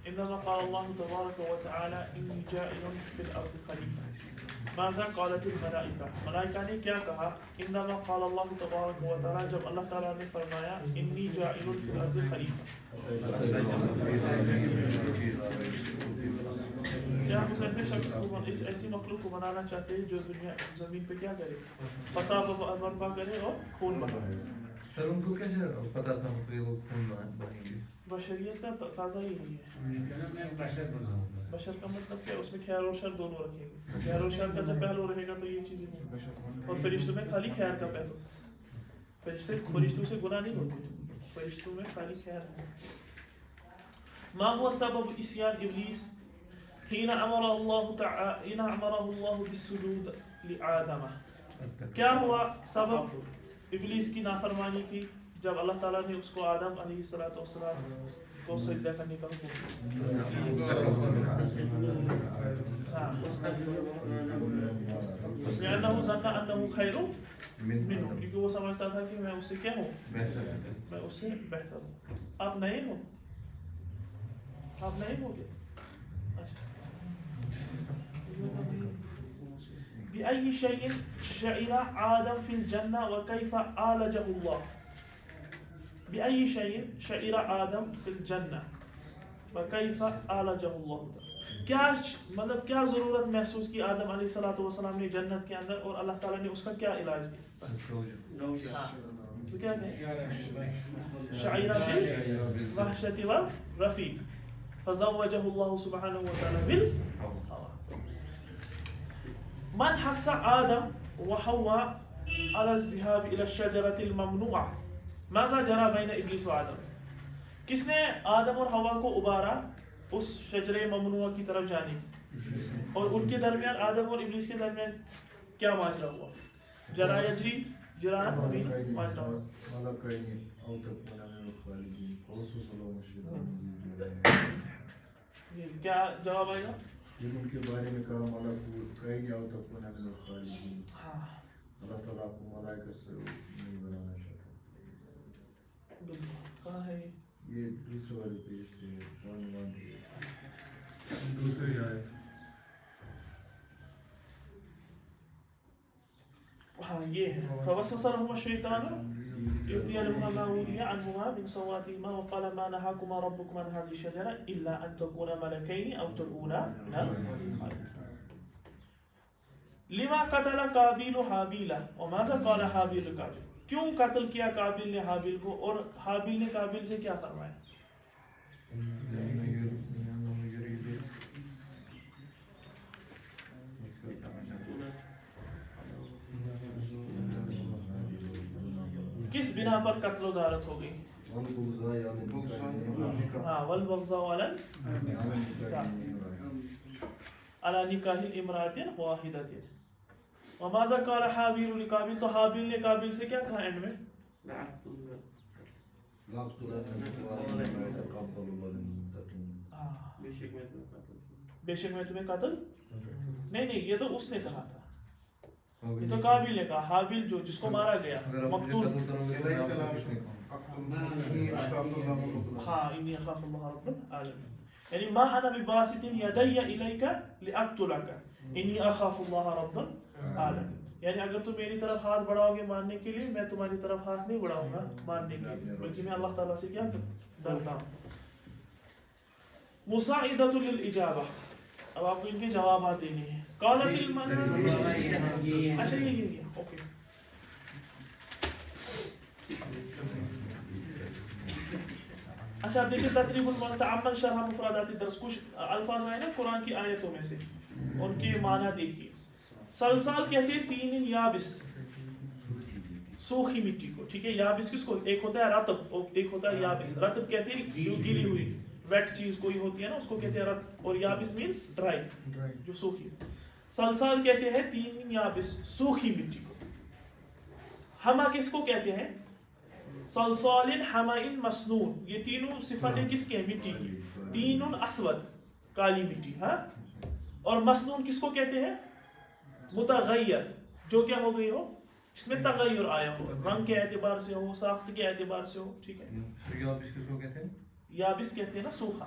انما قال الله تبارك وتعالى اني جاعل في الارض خليفة. ماذا قالت الملائکہ؟ ملائکہ نے کیا کہا؟ انما قال الله تبارك وتعالى، جب اللہ تعالیٰ نے فرمایا انی جاعل فی الارض خلیفہ. کیا اس ایسے شخص کو، اس ایسی مخلوق کو بنانا چاہتے ہیں جو دنیا زمین پہ کیا کرے؟ فساد برپا کرے اور خون بہائے. سر ان کو کیسے پتا تھا کہ یہ لوگ خون بہائیں گے؟ بشریت کا تقاضا ہی نہیں ہے. بشر کا مطلب کیا؟ اس میں خیر اور شر دونوں رکھیں گے. خیر اور شر کا جب پہلو رہے گا تو یہ چیزیں نہیں. اور فرشتوں میں خالی خیر کا پہلو. فرشتوں سے گناہ نہیں ہوتے، فرشتوں میں خالی خیر ہے. ما هو سبب عصيان ابلیس حين امره الله بالسجود لآدم؟ کیا ہوا سبب ابلیس کی نافرمانی کی جب اللہ تعالیٰ نے اس کو آدم علیہ السلام کو سجدہ کرنے کا حکم دیا؟ لأنه ظن أنه خير منه، کیونکہ وہ سمجھتا تھا کہ میں اس سے کیا ہوں؟ میں اس سے بہتر ہوں. آپ نئے ہو؟ آپ نئے ہو گے؟ بأي شيء شعر آدم في الجنة وكيف عالجه الله؟ بأي شيء شعر آدم في الجنة وكيف عالجه الله؟ کیا مطلب کیا ضرورت محسوس کی آدم علیہ السلام نے جنت کے اندر، اور اللہ تعالیٰ نے اس کا کیا علاج کیا؟ تو کیا کہیں؟ شعر بالوحشة والرفیق فزوجه الله سبحانه وتعالى بالهوى. من حث آدم وحواء على الذهاب إلى الشجرة الممنوعة؟ ماذا جرى بين إبلیس وآدم؟ کس نے آدم اور حوا کو ابارا اس شجرہ ممنوعہ کی طرف جانے، اور ان کے درمیان آدم اور ابلیس کے درمیان کیا ماجرا ہوا؟ جرا یجری جرا ماجرا ہوا. کیا جواب آئے گا؟ ان کے بارے میں کہا ملک کہیں گے اوتقون من الخالدین. اللہ تعالیٰ کو ملائکہ سے نہیں بنانا چاہتا. کہاں ہے یہ دوسرے والی پیش تھے دوسری آیت. ہاں یہ ہے. فوسوس لهما الشیطان يبدي لهما ما وري عنهما من سواتهما وقال ما نهاكما ربكما عن هذه الشجرة إلا أن تكونا ملكين أو تكونا من الخالدين. لما قتل قابیل حابیل وماذا قال حابیل قابیل؟ کیوں قتل کیا قابیل نے حابیل کو، اور حابیل نے قابیل سے کیا فرمایا؟ کس بنا پر قتل و غارت ہو گئی؟ والبغضاء على نکاح امرأة واحدة. وماذا قال حابیل لقابیل؟ تو حابیل نے قابیل سے کیا کہا اینڈ میں؟ بے شک میں تمہیں قتل نہیں، یہ تو اس نے کہا تھا، یہ تو قابیل نے کہا. حابیل جو جس کو مارا گیا مقتول، ہاں انی اخاف اللہ رب العالمین، یعنی ما انا بباسط یدی الیک لاقتلک انی اخاف اللہ رب العالمین. یعنی اگر تم میری طرف ہاتھ بڑھاؤ گے مارنے کے لیے، میں تمہاری طرف ہاتھ نہیں بڑھاؤں گا مارنے کے لیے، بلکہ میں اللہ تعالیٰ سے کیا ڈرتا ہوں. مساعدۃ للاجابہ. اب آپ کو ان کے جوابات دینے ہیں. قالت الملائکہ، اچھا یہ اوکے. اچھا دیکھیں تقریب المتعمل شرح مفردات الدرس. کچھ الفاظ آئے نا قرآن کی آیتوں میں سے، ان کے معنی دیکھیے. سلسال کہتے ہیں تین یابس، سوکھی مٹی کو، ٹھیک ہے. یابس کس کو؟ ایک ہوتا ہے رطب، ایک ہوتا ہے یابس. رطب کہتے ہیں جو گیلی ہوئی ویٹ چیز کوئی ہوتی ہے نا، اس کو کہتے ہیں رطب، اور یابس مینس ڈرائی، جو سوکھی. سلسال کہتے ہیں تین یابس، سوکھی مٹی کو. ہما کس کو کہتے ہیں؟ سلسال حمائن مسنون. یہ تینوں صفتیں کس کے ہیں؟ مٹی کی. تین اسود، کالی مٹی. ہاں. اور مسنون کس کو کہتے ہیں؟ متغیر، جو کیا ہو گئی ہو، اس میں تغیر آیا ہو، رنگ کے اعتبار سے ہو، ساخت کے اعتبار سے ہو. ٹھیک ہے. یابس کس کو کہتے ہیں؟ یابس کہتے ہیں نا سوکھا.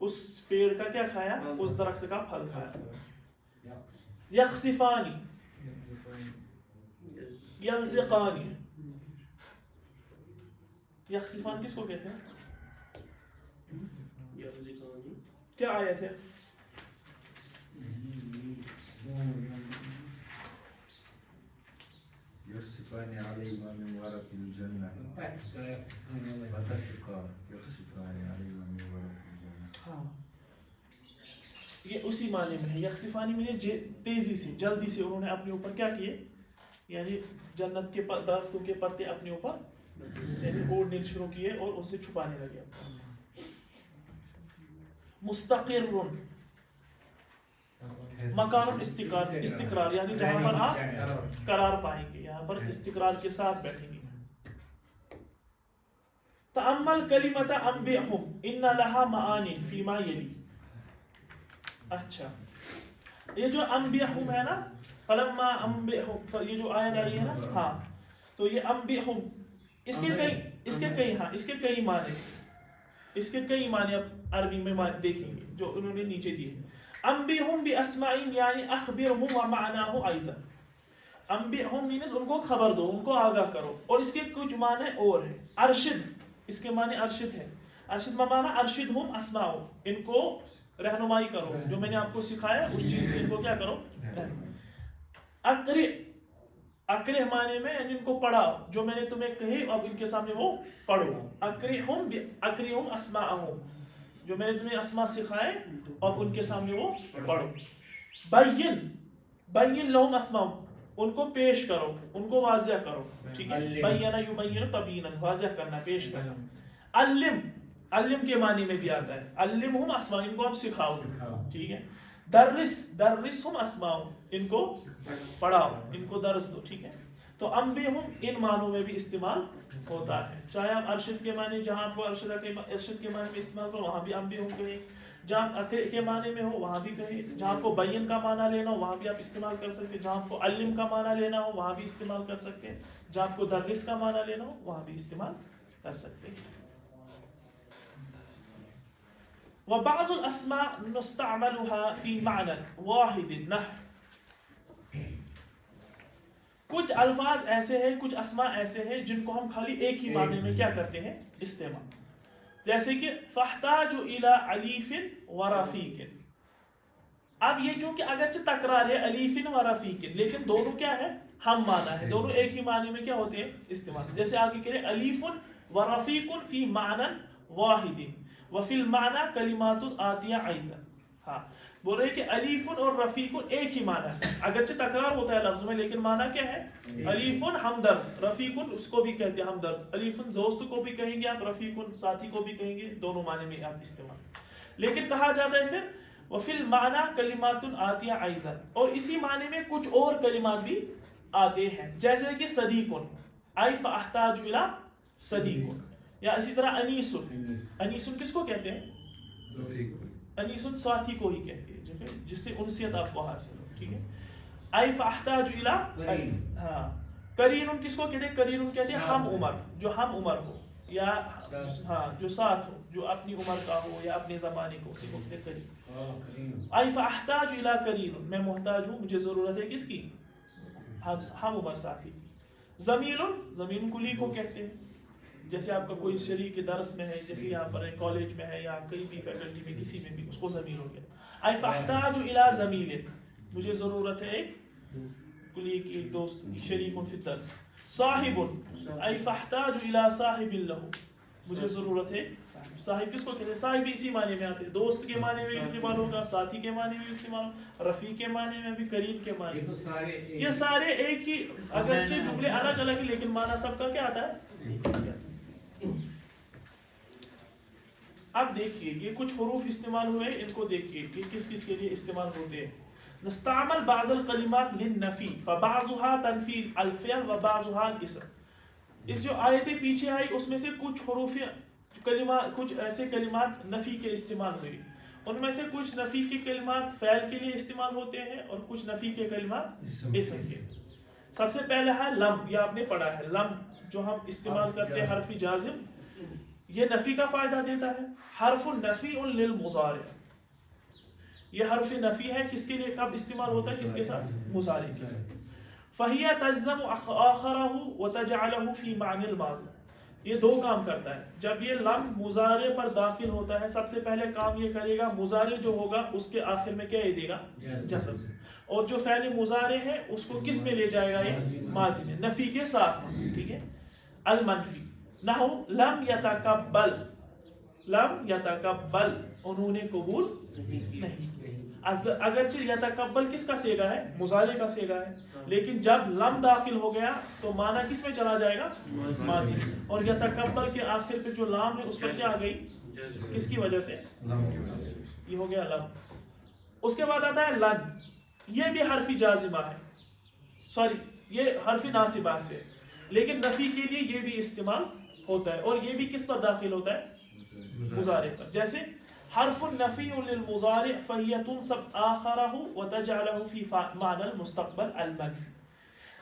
اس پیڑ کا کیا کھایا؟ اس درخت کا پھل کھایا. یخسفانی یلزقانی. یخسفان کس کو کہتے ہیں؟ کیا آیت ہے؟ يخسفان عليهما من ورق الجنة فتفقا يخسفان عليهما من ورق الجنة. ہاں یہ اسی معنی میں ہے. یخسفانی میں تیزی سے جلدی سے انہوں نے اپنے اوپر کیا کیے، یعنی جنت کے درختوں کے پتے اپنے اوپر یعنی اوڑھنے شروع کیے اور اسے چھپانے لگے. مستقر مکان استقرار یعنی جہاں پر آپ قرار پائیں گے، یہاں پر استقرار کے ساتھ بیٹھیں گے. تأمل کلمۃ انبئہم ان لہا معانی فیما یلی. اچھا یہ جو انبئہم ہے نا، فلما انبئہم، یہ جو آیت آئی ہے نا، ہاں تو یہ انبئہم اس کے کئی معنی اس کے کئی معنی اب عربی میں دیکھیں گے جو انہوں نے نیچے دیے. انبئہم باسمائہم یعنی اخبرہم ومعناہ ایضا. انبئہم مینز ان کو خبر دو، ان کو آگاہ کرو. اور اس کے کچھ معنی اور ہیں. ارشد، اس کے معنی ارشد ہے. ارشد معنی ارشدہم اسماءہم، ان کو رہنمائی کرو، جو میں نے آپ کو سکھایا اس چیز میں ان کو کیا کرو. اقرئ معنی میں یعنی ان کو پڑھاؤ، جو میں نے تمہیں کہی اب ان کے سامنے وہ پڑھو. اقرئہم اسماءہم، جو میں نے تمہیں اسماء سکھائے اب ان کے سامنے وہ پڑھو. بین لہم اسماءہم، ان کو پیش کرو، ان کو واضح کرو. ٹھیک ہے، بینا یبین تبینا، واضح کرنا، پیش کرنا. علم کے معنی میں بھی آتا ہے. علمہم اسماء، ان کو آپ سکھاؤ. ٹھیک ہے. درسہم اسماء، ان کو پڑھاؤ، ان کو درس دو. ٹھیک ہے. تو انبئہم ان معنوں میں بھی استعمال ہوتا ہے. چاہے آپ ارشد کے معنی، جہاں آپ کو ارشد کے معنی میں استعمال کرو وہاں بھی انبئہم کہیں، جہاں اقرئ کے معنی میں ہو وہاں بھی کہیں، جہاں آپ کو بین کا معنی لینا ہو وہاں بھی آپ استعمال کر سکتے ہیں، جہاں آپ کو علم کا معنی لینا ہو وہاں بھی استعمال کر سکتے ہیں، جہاں آپ کو درس کا معنی لینا ہو وہاں بھی استعمال کر سکتے ہیں. وبعض الاسماء نستعملها في معنى واحد نحو. کچھ الفاظ ایسے ہیں، کچھ اسماء ایسے ہیں جن کو ہم خالی ایک ہی معنی میں کیا کرتے ہیں، استعمال. جیسے کہ فاحتاج الى الیف ورفیق. اب یہ جو کہ اگرچہ تکرار ہے الیف ورفیق، لیکن دونوں کیا ہے، ہم معنی ہے، دونوں ایک ہی معنی میں کیا ہوتے ہیں، استعمال. جیسے آگے کہہ رہے الیف ورفیق فی معنی واحد وفی المعنی کلمات آتیہ ایضا. ہاں بول رہے کہ الیف اور رفیق ایک ہی معنی ہے، اگرچہ تکرار ہوتا ہے لفظوں میں لیکن معنی کیا ہے، الیف ہمدرد، رفیق اس کو بھی کہتے ہیں ہمدرد. الیف دوست کو بھی کہیں گے آپ، رفیق ساتھی کو بھی کہیں گے، دونوں معنی میں آپ استعمال. لیکن کہا جاتا ہے پھر وفی المعنی کلمات آتیہ ایضا، اور اسی معنی میں کچھ اور کلمات بھی آتے ہیں. جیسے کہ صدیق، ای فاحتاج الی صدیق، یا اسی طرح انیس. انیس کس کو کہتے ہیں، انیس ساتھی کو ہی کہتے ہیں جس سے انسیت آپ کو حاصل ہو. ٹھیک ہے. ای فاحتاج الی، ہاں. قرین کس کو کہتے ہیں، قرین کہتے ہیں ہم عمر، جو ہم عمر ہو یا ہاں جو ساتھ ہو، جو اپنی عمر کا ہو یا اپنے زمانے کو، اسی کو کہتے ہیں قرین. ای فاحتاج الی قرین، میں محتاج ہوں، مجھے ضرورت ہے کس کی، ہم عمر ساتھی کی. زمیل کلی کو کہتے ہیں، جیسے آپ کا کوئی شریک درس میں ہے، جیسے یہاں پر کالج میں ہے یا کہیں بھی فیکلٹی میں کسی میں بھی، اس کو زمین ہو گیا. ای فاحتاج الی زمیل، مجھے ضرورت ہے ایک کلی کی، ایک دوست کی، شریک فی الدرس. صاحب، ای فاحتاج الی صاحب لہ، مجھے ضرورت ہے صاحب. صاحب کس کو کہتے ہیں، صاحب بھی اسی معنی میں آتے ہیں، دوست کے معنی میں استعمال ہوگا، ساتھی کے معنی میں استعمال ہوگا، رفیق کے معنی میں بھی، قرین کے معنی میں. یہ سارے ایک ہی، اگرچہ جملے الگ الگ ہیں لیکن معنی سب کا کیا آتا ہے. اب دیکھیے یہ کچھ حروف استعمال ہوئے، ان کو دیکھیے کہ کس کس کے لیے استعمال ہوتے ہیں. نستعمل بعض الکلمات للنفی فبعضها تنفی الفعل وبعضها الاسم. اس جو آیتیں پیچھے آئی اس میں سے کچھ حروف کلمات، کچھ ایسے کلمات نفی کے استعمال ہوئی، ان میں سے کچھ نفی کے کلمات فعل کے لیے استعمال ہوتے ہیں اور کچھ نفی کے کلمات اسم کے. سب سے پہلے ہے لم، یہ آپ نے پڑھا ہے. لم جو ہم استعمال کرتے ہیں حرف جازم، یہ نفی کا فائدہ دیتا ہے. حرف نفی للمضارع، یہ حرف نفی ہے کس کے لیے، کب استعمال ہوتا ہے، کس کے ساتھ، مضارع کے ساتھ. فہی تجزم آخرہ وتجعلہ فی معنی الماضی، یہ دو کام کرتا ہے. جب یہ لم مضارع پر داخل ہوتا ہے سب سے پہلے کام یہ کرے گا مضارع جو ہوگا اس کے آخر میں کیا دے گا، جزم. اور جو فعل مضارع ہے اس کو کس میں لے جائے گا، یہ ماضی میں، نفی کے ساتھ. ٹھیک ہے. المنفی نحو لم یتقبل، لم یتقبل انہوں نے قبول نہیں. اگرچہ یتقبل کس کا صیغہ ہے، مضارع کا صیغہ ہے، لیکن جب لم داخل ہو گیا تو معنی کس میں چلا جائے گا، ماضی. اور یتقبل کے آخر پہ جو لام ہے اس پر کیا آ گئی، کس کی وجہ سے، یہ ہو گیا لم. اس کے بعد آتا ہے لن، یہ بھی حرف جازمہ ہے، سوری یہ حرف ناصبہ سے، لیکن نفی کے لیے یہ بھی استعمال ہوتا ہے. اور یہ بھی کس پر داخل ہوتا ہے، مضارع پر. جیسے حرف النفی للمضارع فہی تنصب آخرہ وتجعلہ فی معنی المستقبل المنفی.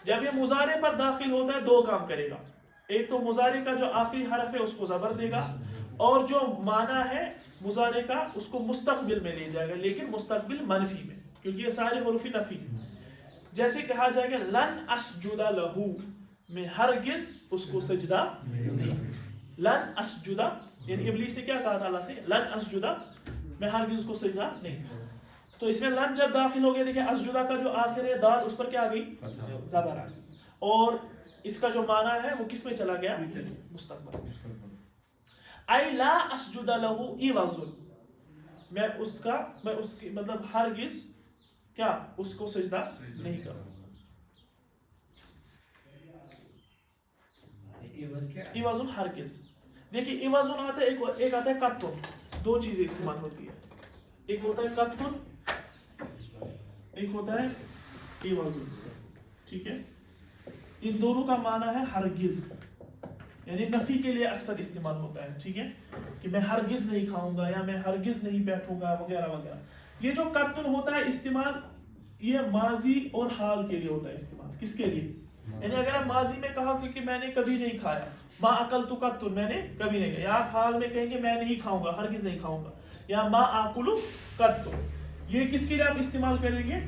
جب یہ مضارع پر داخل ہوتا ہے دو کام کرے گا، ایک تو مضارع کا جو آخری حرف ہے اس کو زبر دے گا، اور جو معنی ہے مضارع کا اس کو مستقبل میں لے جائے گا، لیکن مستقبل منفی میں، کیونکہ یہ سارے حروف نفی ہیں. جیسے کہا جائے گا لن اسجد لہو، میں ہرگز اس کو سجدہ نہیں. لن اسجد یعنی ابلیس نے کیا کہا تھا اللہ سے، لن اسجد میں ہرگز اس کو سجدہ نہیں. تو اس میں لن جب داخل ہو گیا، دیکھیں اسجدہ کا جو آخر ہے دال اس پر کیا آ گئی، زبر آ گئی، اور اس کا جو معنی ہے وہ کس میں چلا گیا، مستقبل. ای لا اسجد لہو عوض، میں اس کی مطلب ہرگز کیا اس کو سجدہ نہیں کروں. عوض ہرگز، دیکھیے عوض آتا ہے، ایک آتا ہے قطن، دو چیزیں استعمال ہوتی ہے، ایک ہوتا ہے قطن، ایک ہوتا ہے عوض. ٹھیک ہے. ان دونوں کا معنی ہے ہرگز، یعنی نفی کے لیے اکثر استعمال ہوتا ہے. ٹھیک ہے، کہ میں ہرگز نہیں کھاؤں گا یا میں ہرگز نہیں بیٹھوں گا وغیرہ وغیرہ. یہ جو قطن ہوتا ہے استعمال، یہ ماضی اور حال کے لیے ہوتا ہے استعمال. کس کے لیے، یعنی اگر آپ ماضی میں کہا کہ میں نے کبھی نہیں کھایا، ما اکلت قط، میں نے کبھی نہیں کھایا، یا آپ حال میں کہیں گے میں نہیں کھاؤں گا، ہرگز نہیں کھاؤں گا، یا ما آکل قط. یہ کس کے لیے آپ استعمال کریں گے،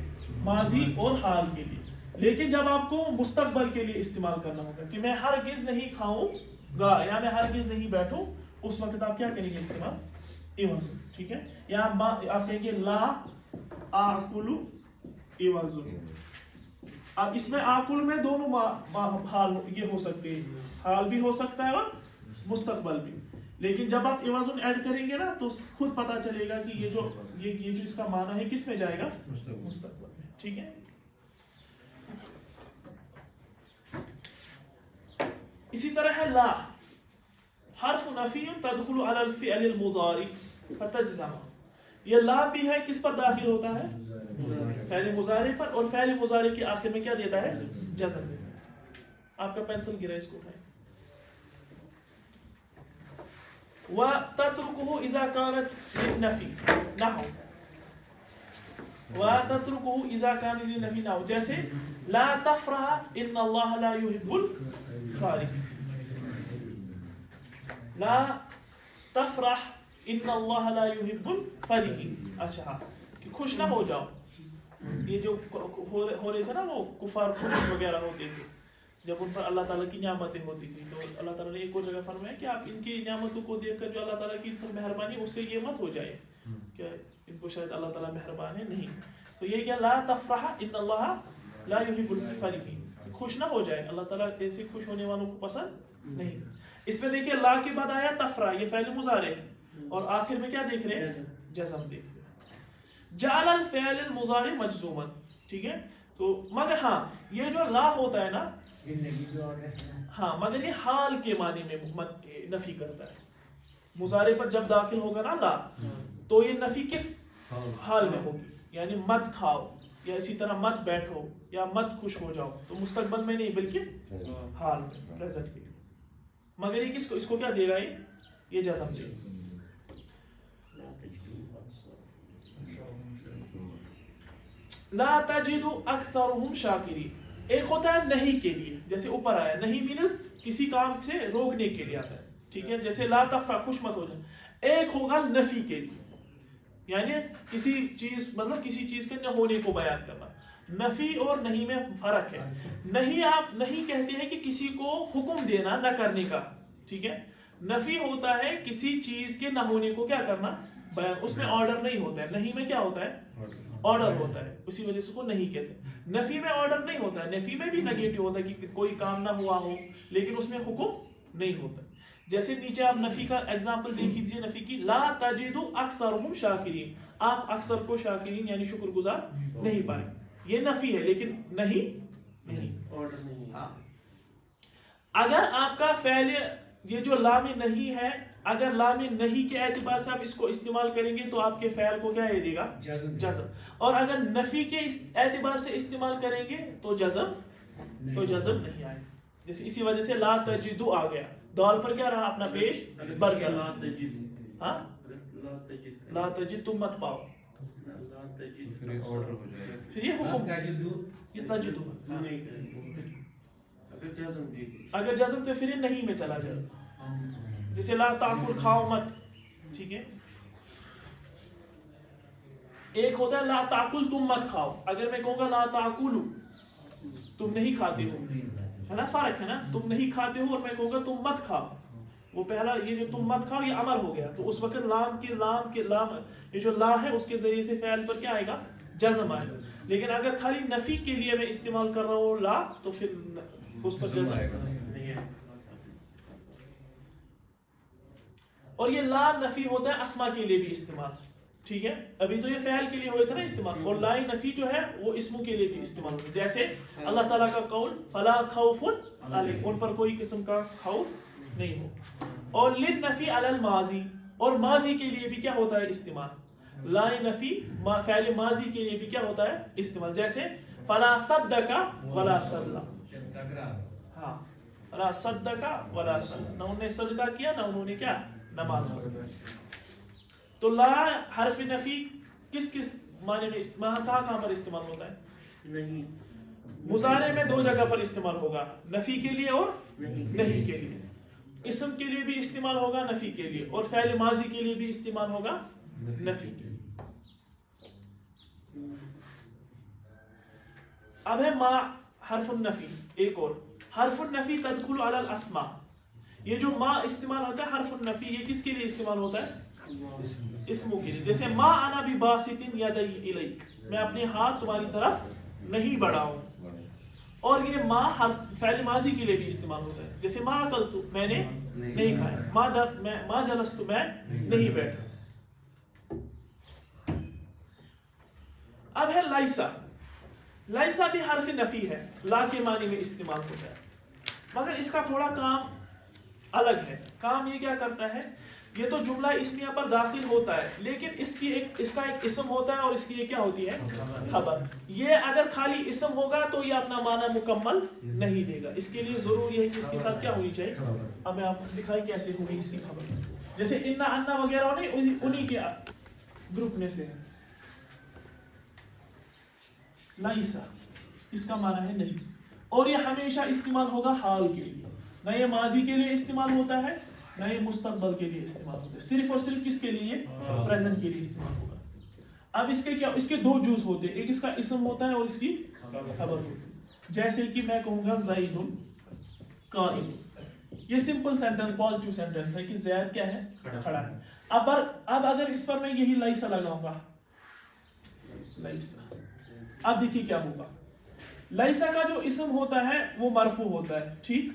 ماضی اور حال کے لیے. لیکن جب آپ کو مستقبل کے لیے استعمال کرنا ہوگا کہ میں ہرگز نہیں کھاؤں گا یا میں ہرگز نہیں بیٹھوں، اس وقت آپ کیا کریں گے، استعمال عوض. ٹھیک ہے. یا آپ کہیں گے لا آکل عوض. اب اس میں آکل میں دونوں حال یہ ہو سکتے ہیں، حال بھی ہو سکتا ہے اور مستقبل بھی. لیکن جب آپ عوض ایڈ کریں گے نا تو خود پتا چلے گا کہ یہ جو اس کا معنی ہے کس میں جائے گا، مستقبل میں. ٹھیک ہے. اسی طرح ہے لا، حرف نفی تدخل علی الفعل المضارع فتجزم. یہ لا بھی ہے کس پر داخل ہوتا ہے، فعل مضارع پر، اور فعل مضارع کے آخر میں کیا دیتا ہے، جزم دیتا ہے. آپ کا پینسل گرا، اس کو اٹھائیں. وَتَتْرُكُهُ إِذَا كَانَتْ لِلنَّفِي نَحْوُ، وَتَتْرُكُهُ إِذَا كَانَتْ لِلنَّفِي نَحْوُ، جیسے لا تفرح ان اللہ لا يحب الفارحین. لا تفرح ان اللہ لا يحب الفرحین. اچھا، کہ خوش نہ ہو جاؤ. یہ جو ہو رہے تھے نا وہ کفار خوش وغیرہ ہوتے تھے جب ان پر اللہ تعالیٰ کی نعمتیں ہوتی تھی، تو اللہ تعالیٰ نے ایک اور جگہ فرمایا کہ آپ ان کی نعمتوں کو دیکھ کر جو اللہ تعالیٰ کی ان پر مہربانی، اس سے یہ مت ہو جائے کہ ان کو شاید اللہ تعالیٰ مہربان ہے. نہیں. تو یہ کیا، لا تفرح ان اللہ لا يحب الفرحین، خوش نہ ہو جائے، اللہ تعالیٰ ایسے خوش ہونے والوں کو پسند نہیں. اس میں دیکھیے لا کے بعد آیا تفرح، یہ فعل مضارع ہے، اور آخر میں کیا دیکھ رہے ہیں، جزم دیکھ رہے ہیں. جعل الفعل المضارع مجزوما. ٹھیک ہے. تو مگر ہاں یہ جو لا ہوتا ہے نا، ہاں مگر یہ حال کے معنی میں نفی کرتا ہے. مضارع پر جب داخل ہوگا نا لا، تو یہ نفی کس حال میں ہوگی، یعنی مت کھاؤ، یا اسی طرح مت بیٹھو، یا مت خوش ہو جاؤ. تو مستقبل میں نہیں بلکہ حال میں، پریزنٹ کے لیے. مگر یہ کس کو، اس کو کیا دے گا، یہ جزم دے گا. لا تجد اکثرهم شاکرین، ایک ہوتا ہے نہیں کے لیے، جیسے اوپر آیا نہیں مینس کسی کام سے روکنے کے لیے آتا ہے. ٹھیک ہے, جیسے لا تفرح خوش مت ہو جائے. ایک ہوگا نفی کے لیے, یعنی کسی چیز مطلب کسی چیز کے نہ ہونے کو بیان کرنا. نفی اور نہیں میں فرق ہے. نہیں آپ نہیں کہتے ہیں کہ کسی کو حکم دینا نہ کرنے کا, ٹھیک ہے. نفی ہوتا ہے کسی چیز کے نہ ہونے کو کیا کرنا, بیان, اس میں آرڈر نہیں ہوتا ہے. نہیں میں کیا ہوتا ہے, آرڈر ہوتا ہے, اسی وجہ سے کو نہیں کہتے. نفی میں آرڈر نہیں ہوتا ہے, نفی میں بھی نیگیٹو ہوتا ہے کہ کوئی کام نہ ہوا ہو لیکن اس میں حکم نہیں ہوتا. جیسے نیچے آپ نفی کا ایگزامپل دیکھ لیجیے, نفی کی لا تجد اکثرهم شاکرین, آپ اکثر کو شاکرین یعنی شکر گزار نہیں پائیں. یہ نفی ہے لیکن نہیں آرڈر نہیں. ہاں. اگر آپ کا فعل یہ جو لا میں نہیں ہے, اگر لا میں نہیں کے اعتبار سے آپ اس کو استعمال کریں گے تو آپ کے فعل کو کیا دے گا, جزم. اور اگر نفی کے اعتبار سے استعمال کریں گے تو جزم نہیں آئے. جیسے اسی وجہ سے لا تجدو آ گیا, دال پر کیا رہا اپنا پیش بر گیا. ہاں لا تجد تم مت پاؤ, پھر یہ حکم یہ تجدو. اگر جزم تو پھر یہ نہیں میں چلا جائے. جیسے لا تاکل کھاؤ مت, ٹھیک ہے. ایک ہوتا ہے لا تاکل تم مت کھاؤ. اگر میں کہوں گا لا تاکلو تم نہیں کھاتے ہو, ہے نا, فرق ہے نا. تم نہیں کھاتے ہو اور میں کہوں گا تم مت کھاؤ, وہ پہلا یہ جو تم مت کھاؤ یہ امر ہو گیا. تو اس وقت لام یہ جو لا ہے اس کے ذریعے سے فعل پر کیا آئے گا, جزم آئے گا. لیکن اگر خالی نفی کے لیے میں استعمال کر رہا ہوں لا تو پھر اس پر جزم آئے گا. اور یہ لا نفی ہوتا ہے اسما کے لیے بھی استعمال, ٹھیک ہے. ابھی تو یہ فعل کے لیے ہوئے تھا نا استعمال, اور لا نفی جو ہے وہ اسموں کے لیے بھی استعمال ہوتا ہے. جیسے اللہ تعالیٰ کا قول فلا خوف علیہم, ان پر کوئی قسم کا خوف نہیں ہو. اور للنفی علی الماضی, اور ماضی کے لیے بھی کیا ہوتا ہے استعمال. لا نفی فعل ماضی کے لیے بھی کیا ہوتا ہے استعمال. جیسے فلا صدق ولا صلی, ہاں فلا صدق ولا صلی, نہ انہوں نے صدقہ کیا نہ انہوں نے کیا نماز پڑھی. تو لا حرف نفی کس معنی میں کہاں پر استعمال ہوتا ہے. مضارع میں دو جگہ پر استعمال ہوگا, نفی کے لیے اور نہیں کے لیے. اسم کے لیے بھی استعمال ہوگا نفی کے لیے, اور فعل ماضی کے لیے بھی استعمال ہوگا نفی کے لیے. اب ہے ما حرف النفی. ایک اور حرف النفی تدخل علی الاسماء. یہ جو ما استعمال ہوتا ہے حرف النفی, یہ کس کے لیے استعمال ہوتا ہے, اسموں کے لیے. جیسے ما انا بباسط یدی الیک, میں اپنے ہاتھ تمہاری طرف نہیں بڑھاؤں. اور یہ ما فعل ماضی کے لیے بھی استعمال ہوتا ہے. جیسے ما اکلت میں نے نہیں کھایا, ما جلست میں نہیں بیٹھا. اب ہے لائسا. لائسا بھی حرف نفی ہے, لا کے معنی میں استعمال ہوتا ہے, مگر اس کا تھوڑا کام الگ ہے. کام یہ کیا کرتا ہے, یہ تو جملہ اسمیہ پر داخل ہوتا ہے لیکن اس کا ایک اسم ہوتا ہے اور اس کی یہ کیا ہوتی ہے خبر. یہ اگر خالی اسم ہوگا تو یہ اپنا معنی مکمل نہیں دے گا. اس کے لیے ضروری ہے کہ اس کے ساتھ کیا ہونی چاہیے. اب میں آپ کو دکھائی کیسے ہوگی اس کی خبر. جیسے انا انا وغیرہ انہی کے گروپ میں سے. لائسا اس کا معنی ہے نہیں, اور یہ ہمیشہ استعمال ہوگا حال کے لیے, نہ یہ ماضی کے لیے استعمال ہوتا ہے نہ یہ مستقبل کے لیے استعمال ہوتا ہے. صرف اور صرف کس کے لیے, پریزنٹ کے لیے استعمال ہوگا. اب اس کے کیا, اس کے دو جز ہوتے ہیں, ایک اس کا اسم ہوتا ہے اور اس کی خبر ہوتی ہے. جیسے کہ میں کہوں گا زید قائم, یہ سمپل سینٹنس پازیٹیو سینٹنس ہے کہ زید کیا ہے, کھڑا ہے. اب اگر اس پر میں یہی لائسا لگاؤں گا, لائسا, اب دیکھیے کیا ہوگا. لائسا کا جو اسم ہوتا ہے وہ مرفوع ہوتا ہے, ٹھیک,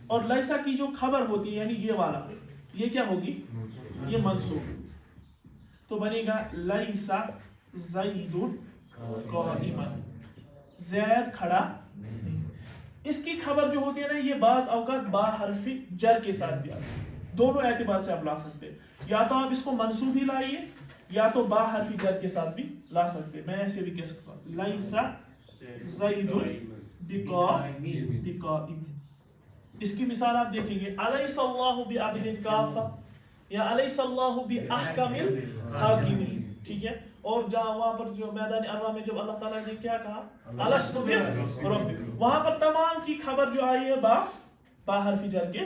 اور لائسا کی جو خبر ہوتی ہے یعنی یہ والا, یہ کیا ہوگی, یہ منصوب. تو بنے گا لائسا زید قائما, زید کھڑا نہیں. اس کی خبر جو ہوتی ہے نا, یہ بعض اوقات با حرف جر کے ساتھ بھی آتی ہے. دونوں اعتبار سے آپ لا سکتے ہیں, یا تو آپ اس کو منصوب ہی لائیے یا تو با حرف جر کے ساتھ بھی لا سکتے. میں ایسے بھی کہہ سکتا ہوں لائسا زید بقائم. اس کی مثال آپ دیکھیں گے, الیس اللہ بعبد کاف یا الیس اللہ باحکم الحاکمین, ٹھیک ہے. اور جہاں وہاں پر جو میدان اروا میں جب اللہ تعالیٰ نے کیا کہا الست بربکم, وہاں پر تمام کی خبر جو آئی ہے با حرف جر کے